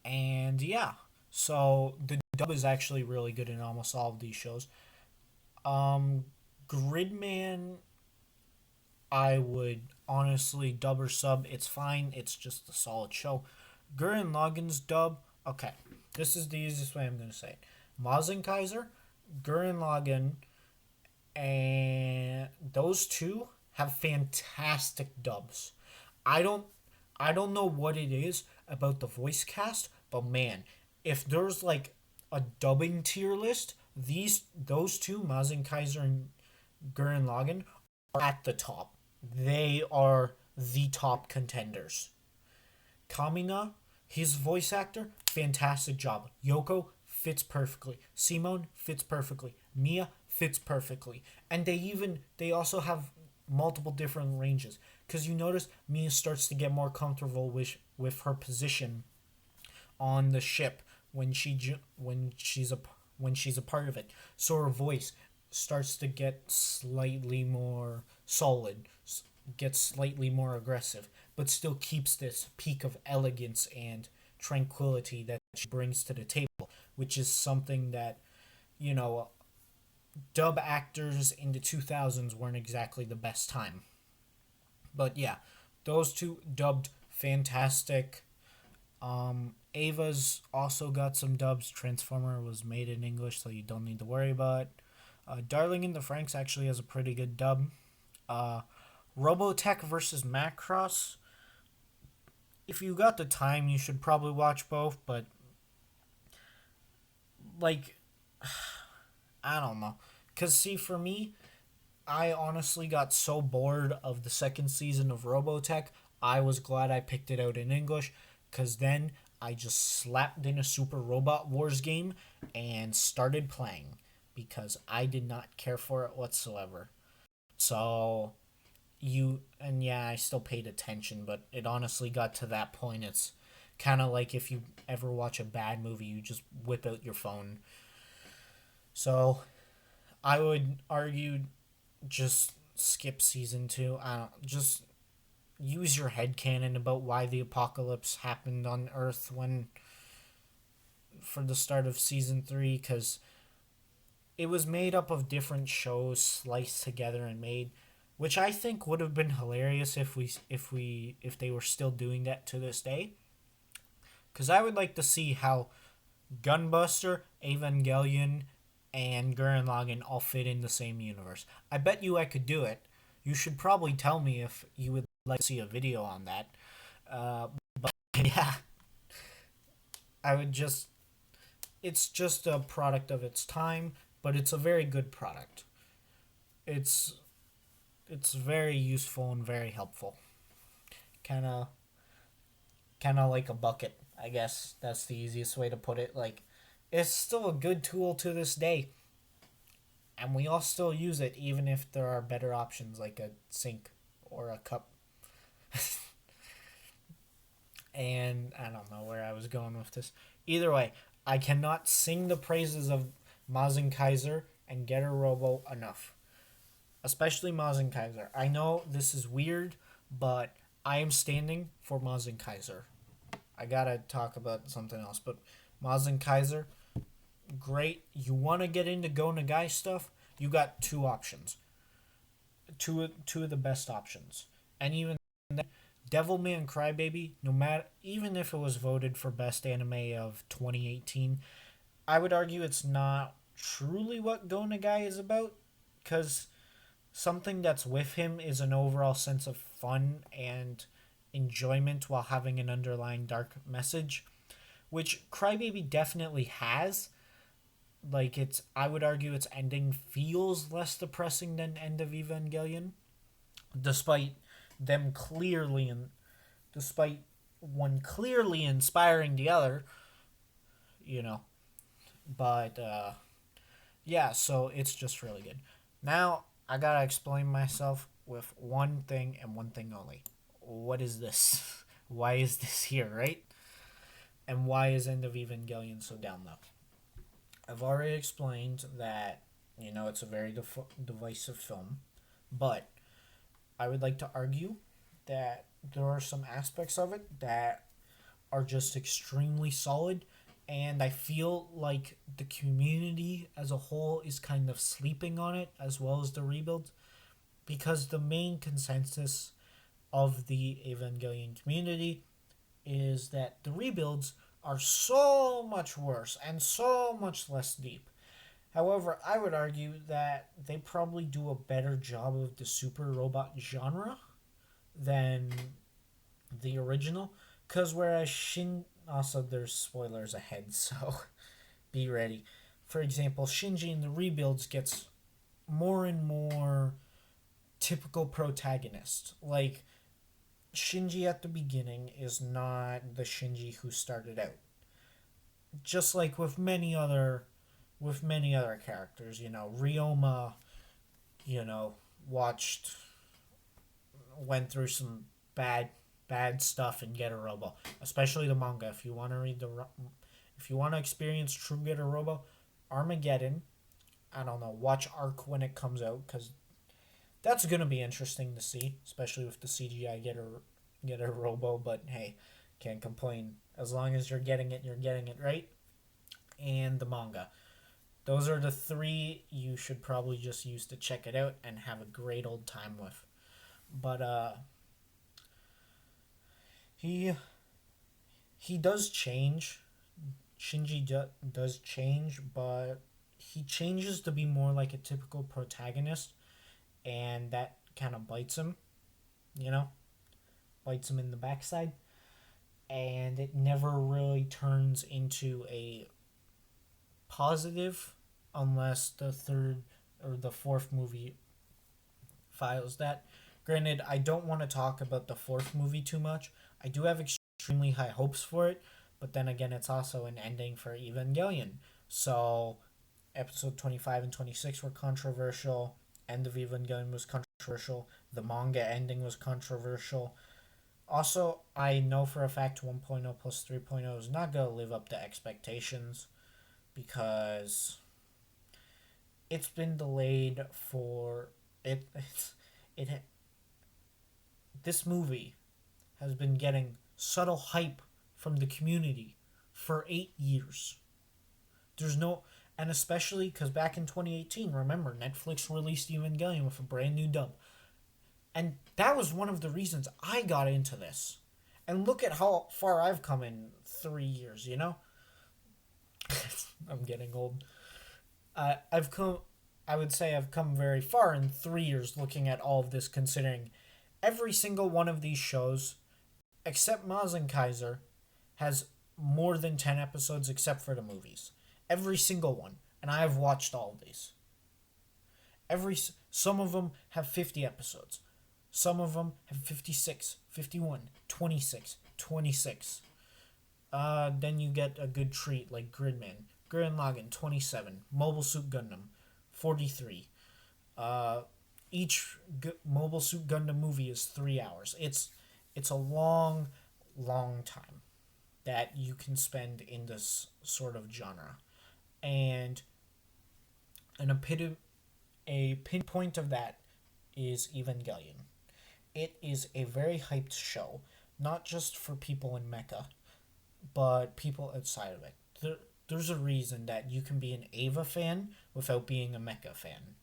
And yeah, so the dub is actually really good in almost all of these shows. Um, Gridman, I would honestly dub or sub. It's fine. It's just a solid show. Gurren Lagann's dub. Okay, this is the easiest way I'm gonna say it. Mazen Kaiser, Gurren Lagann, and those two have fantastic dubs. I don't I don't know what it is about the voice cast, but man, if there's like a dubbing tier list, those two, Mazen Kaiser and Gurren Lagann, are at the top. They are the top contenders. Kamina, his voice actor, fantastic job. Yoko fits perfectly. Simone fits perfectly. Mia fits perfectly. And they also have multiple different ranges because you notice Mia starts to get more comfortable with her position on the ship when she's a part of it. So her voice starts to get slightly more solid, gets slightly more aggressive, but still keeps this peak of elegance and tranquility that she brings to the table, which is something that, you know, dub actors in the 2000s weren't exactly the best time. But yeah, those two dubbed fantastic. Ava's also got some dubs. Transformer was made in English, so you don't need to worry about it. Darling in the Franxx actually has a pretty good dub. Uh, Robotech versus Macross. If you got the time, you should probably watch both, but like, I don't know. Because, see, for me, I honestly got so bored of the second season of Robotech, I was glad I picked it out in English, because then I just slapped in a Super Robot Wars game and started playing, because I did not care for it whatsoever. So, and yeah, I still paid attention, but it honestly got to that point. It's kind of like if you ever watch a bad movie, you just whip out your phone. So, I would argue just skip season 2. I don't just use your head canon about why the apocalypse happened on Earth when for the start of season 3 cuz it was made up of different shows sliced together and made. which I think would have been hilarious if they were still doing that to this day. Because I would like to see how Gunbuster, Evangelion, and Gurren Lagann all fit in the same universe. I bet you I could do it. You should probably tell me if you would like to see a video on that. Uh, but yeah, I would just. It's just a product of its time, but it's a very good product. It's it's very useful and very helpful. Kind of kind of like a bucket, I guess. That's the easiest way to put it. Like it's still a good tool to this day, and we all still use it even if there are better options like a sink or a cup. And I don't know where I was going with this. Either way, I cannot sing the praises of Mazen Kaiser and Getter Robo enough. Especially Mazen Kaiser. I know this is weird, but I am standing for Mazen Kaiser. I gotta talk about something else, but Mazen Kaiser, great. You want to get into Go Nagai stuff? You got two options. Two of the best options. And even then, Devilman Crybaby, no matter even if it was voted for best anime of 2018, I would argue it's not truly what Go Nagai is about, cuz something that's with him is an overall sense of fun and enjoyment while having an underlying dark message, which Crybaby definitely has. Like it's I would argue its ending feels less depressing than End of Evangelion, despite them clearly and despite one clearly inspiring the other, you know. But yeah, so it's just really good. Now I gotta explain myself with one thing and one thing only. What is this? Why is this here, right? And why is End of Evangelion so down low? I've already explained that, it's a very divisive film, but I would like to argue that there are some aspects of it that are just extremely solid, and I feel like the community as a whole is kind of sleeping on it as well as the rebuild, because the main consensus of the Evangelion community is that the rebuilds are so much worse and so much less deep. However, I would argue that they probably do a better job of the super robot genre than the original. Because whereas Also, there's spoilers ahead, so be ready. For example, Shinji in the rebuilds gets more and more typical protagonist. Like, Shinji at the beginning is not the Shinji who started out. Just like with many other characters, Ryoma, you know, watched went through some bad stuff in Getter Robo, especially the manga. If you want to experience true Getter Robo, Armageddon. I don't know. Watch Arc when it comes out because that's gonna be interesting to see, especially with the CGI Getter Robo. But hey, can't complain as long as you're getting it right. And the manga. Those are the three you should probably just use to check it out and have a great old time with. But he he does change. Does change, but he changes to be more like a typical protagonist, and that kind of bites him. You know, bites him in the backside, and it never really turns into a positive unless the third or the fourth movie files that. Granted, I don't want to talk about the fourth movie too much. I do have extremely high hopes for it, but then again, it's also an ending for Evangelion. So, episode 25 and 26 were controversial. End of Evangelion was controversial. The manga ending was controversial. Also, I know for a fact 1.0 plus 3.0 is not going to live up to expectations because it's been delayed for it this movie has been getting subtle hype from the community for 8 years. There's no and especially cuz back in 2018, remember Netflix released Evangelion with a brand new dub. And that was one of the reasons I got into this. And look at how far I've come in 3 years, you know? I'm getting old. I've come, I would say I've come very far in 3 years looking at all of this, considering every single one of these shows, except Maz and Kaiser, has more than 10 episodes except for the movies. Every single one. And I have watched all of these. Some of them have 50 episodes. Some of them have 56, 51, 26, 26. Then you get a good treat like Gridman, Gurren Lagann 27, Mobile Suit Gundam 43. Uh, each Mobile Suit Gundam movie is 3 hours. It's a long, long time that you can spend in this sort of genre, and a pinpoint of that is Evangelion. It is a very hyped show, not just for people in Mecha, but people outside of it. There's a reason that you can be an Ava fan without being a Mecha fan.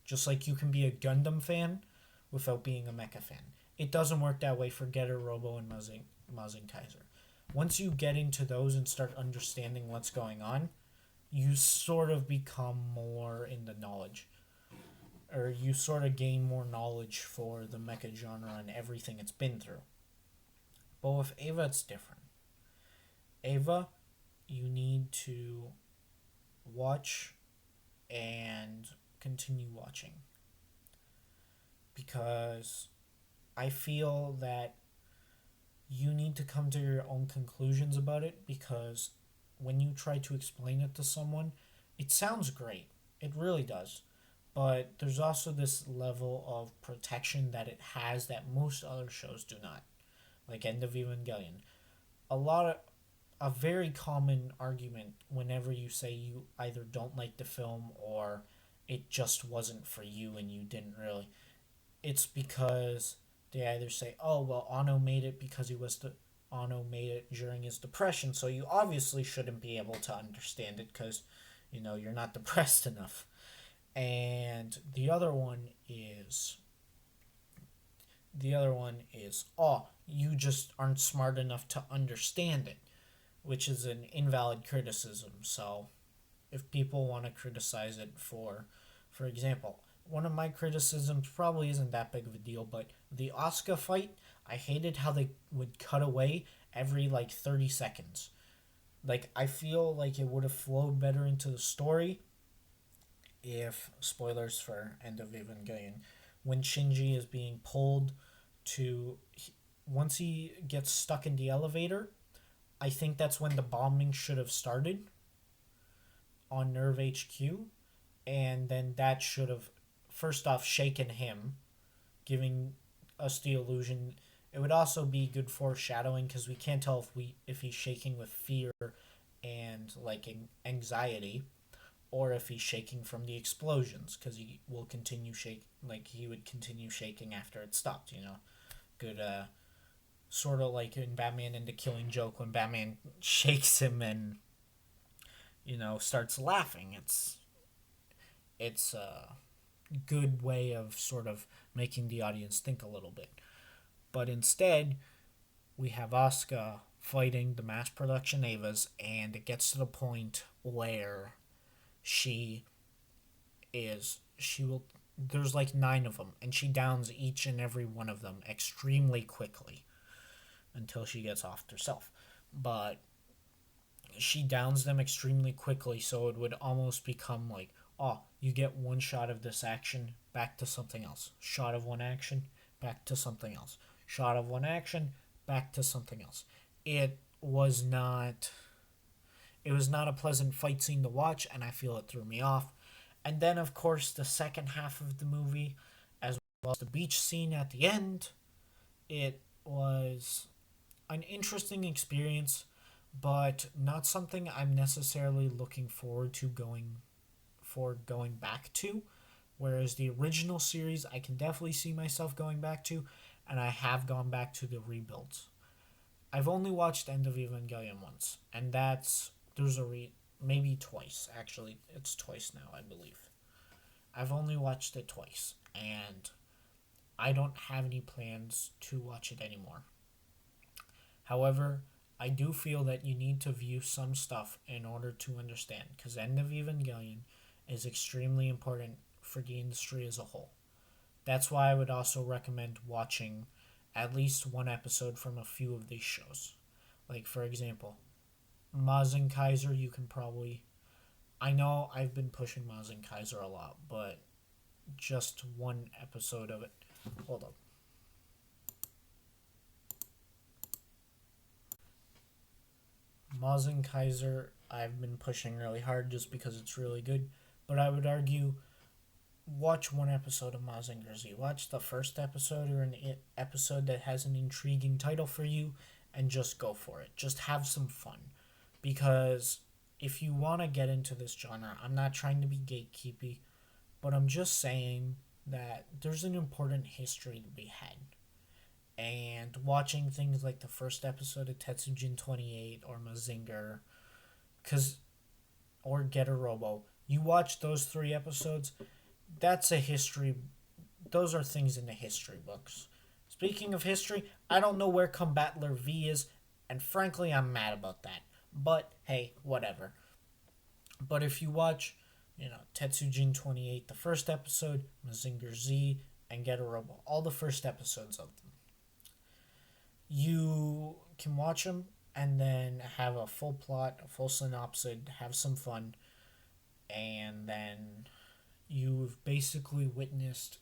Just like you can be a Gundam fan without being a Mecha fan. It doesn't work that way for Getter, Robo, and Mazing Kaiser. Once you get into those and start understanding what's going on, you sort of become more in the knowledge. Or you sort of gain more knowledge for the mecha genre and everything it's been through. But with Ava, it's different. Ava, you need to watch and continue watching. Because I feel that you need to come to your own conclusions about it, because when you try to explain it to someone, it sounds great. It really does. But there's also this level of protection that it has that most other shows do not. Like End of Evangelion. A lot of a very common argument whenever you say you either don't like the film or it just wasn't for you and you didn't really, it's because they either say, "Oh, well, Ano made it because Ano made it during his depression, so you obviously shouldn't be able to understand it because, you're not depressed enough." And the other one is, "Oh, you just aren't smart enough to understand it," which is an invalid criticism. So, if people want to criticize it for example, one of my criticisms probably isn't that big of a deal, but the Oscar fight, I hated how they would cut away every like 30 seconds. Like, I feel like it would have flowed better into the story if, spoilers for End of Evangelion, when Shinji is being pulled to, once he gets stuck in the elevator, I think that's when the bombing should have started on Nerve HQ, and then that should have first off shaken him, giving us the illusion. It would also be good foreshadowing because we can't tell if he's shaking with fear and like anxiety, or if he's shaking from the explosions, because he would continue shaking after it stopped. Good. Sort of like in Batman and the Killing Joke when Batman shakes him and starts laughing. It's a good way of sort of making the audience think a little bit. But instead, we have Asuka fighting the mass production Avas, and it gets to the point where she will, there's like 9 of them, and she downs each and every one of them extremely quickly until she gets off herself. But she downs them extremely quickly, so it would almost become like, oh, you get one shot of this action, back to something else. Shot of one action, back to something else. Shot of one action, back to something else. It was not a pleasant fight scene to watch, and I feel it threw me off. And then, of course, the second half of the movie, as well as the beach scene at the end, it was an interesting experience, but not something I'm necessarily looking forward to going back to. Whereas the original series, I can definitely see myself going back to, and I have gone back to the rebuilds. I've only watched End of Evangelion once, and maybe twice. Actually, it's twice now, I believe. I've only watched it twice, and I don't have any plans to watch it anymore. However, I do feel that you need to view some stuff in order to understand, because End of Evangelion is extremely important for the industry as a whole. That's why I would also recommend watching at least one episode from a few of these shows. Like, for example, Mazen Kaiser, you can probably. I know I've been pushing Mazen Kaiser a lot, but just one episode of it. Hold up. Mazen Kaiser, I've been pushing really hard just because it's really good. But I would argue watch one episode of Mazinger Z. Watch the first episode or an episode that has an intriguing title for you and just go for it. Just have some fun. Because if you want to get into this genre, I'm not trying to be gatekeepy, but I'm just saying that there's an important history to be had. And watching things like the first episode of Tetsujin 28 or Mazinger, cause, or Get a Robo, you watch those three episodes, that's a history. Those are things in the history books. Speaking of history, I don't know where Combatler V is, and frankly, I'm mad about that. But hey, whatever. But if you watch, Tetsujin 28, the first episode, Mazinger Z, and Get a Robo, all the first episodes of them, you can watch them and then have a full plot, a full synopsis, have some fun, and then you've basically witnessed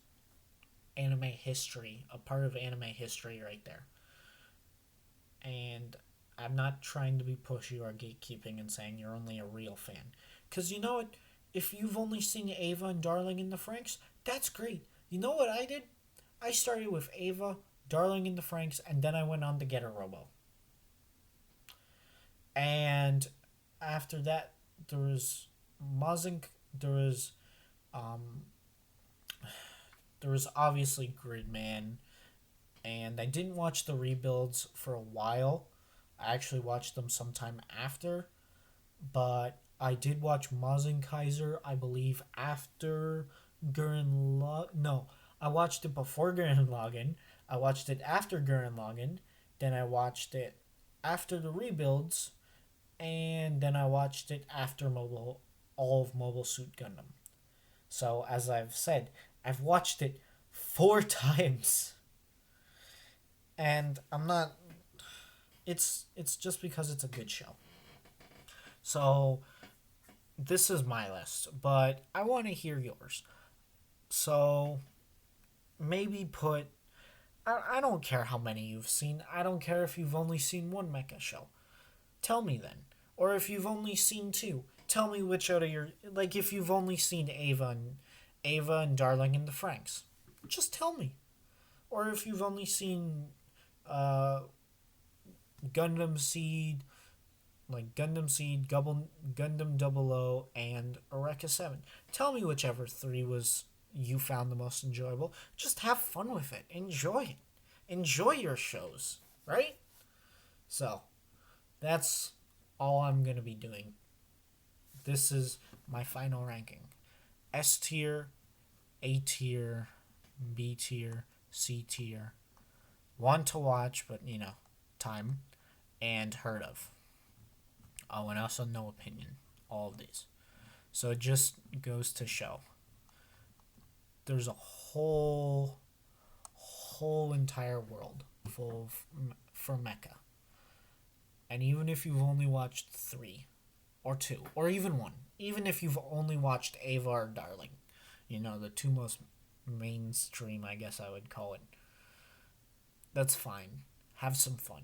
anime history, a part of anime history right there. And I'm not trying to be pushy or gatekeeping and saying you're only a real fan. Because you know what? If you've only seen Ava and Darling in the Franxx, that's great. You know what I did? I started with Ava, Darling in the Franxx, and then I went on to Get a Robo. And after that, there was Mazink, um, there was obviously Gridman, and I didn't watch the rebuilds for a while. I actually watched them sometime after, but I did watch Mazen Kaiser, I believe, after Gurren Lagann. No, I watched it before Gurren Lagann. I watched it after Gurren Lagann. Then I watched it after the rebuilds, and then I watched it after all of Mobile Suit Gundam. So as I've said, I've watched it 4 times, and I'm not. It's just because it's a good show. So this is my list, but I want to hear yours. So maybe put. I don't care how many you've seen. I don't care if you've only seen one mecha show. Tell me then. Or if you've only seen two, tell me which out of your, like, if you've only seen Ava and Darling in the Franxx, just tell me. Or if you've only seen uh, Gundam Seed, like Gundam Seed, Gundam Double O, and Eureka 7. Tell me whichever three was you found the most enjoyable. Just have fun with it. Enjoy it. Enjoy your shows, right? So, that's all I'm going to be doing. This is my final ranking. S tier, A tier, B tier, C tier. Want to watch, but time. And heard of. Oh, and also no opinion. All of these. So it just goes to show. There's a whole entire world full of, for Mecha. And even if you've only watched 3 or 2 or even 1, even if you've only watched Ava or Darling, the two most mainstream, I guess I would call it, that's fine. Have some fun.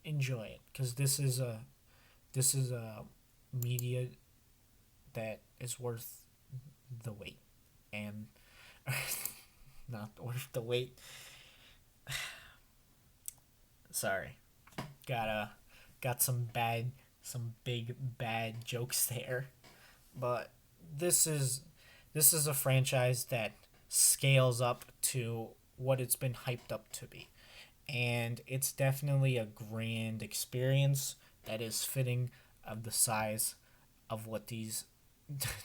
Enjoy it, because this is a media that is worth the wait. And not worth the wait. Sorry. Got some big bad jokes there. But this is a franchise that scales up to what it's been hyped up to be. And it's definitely a grand experience that is fitting of the size of what these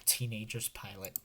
teenagers pilot.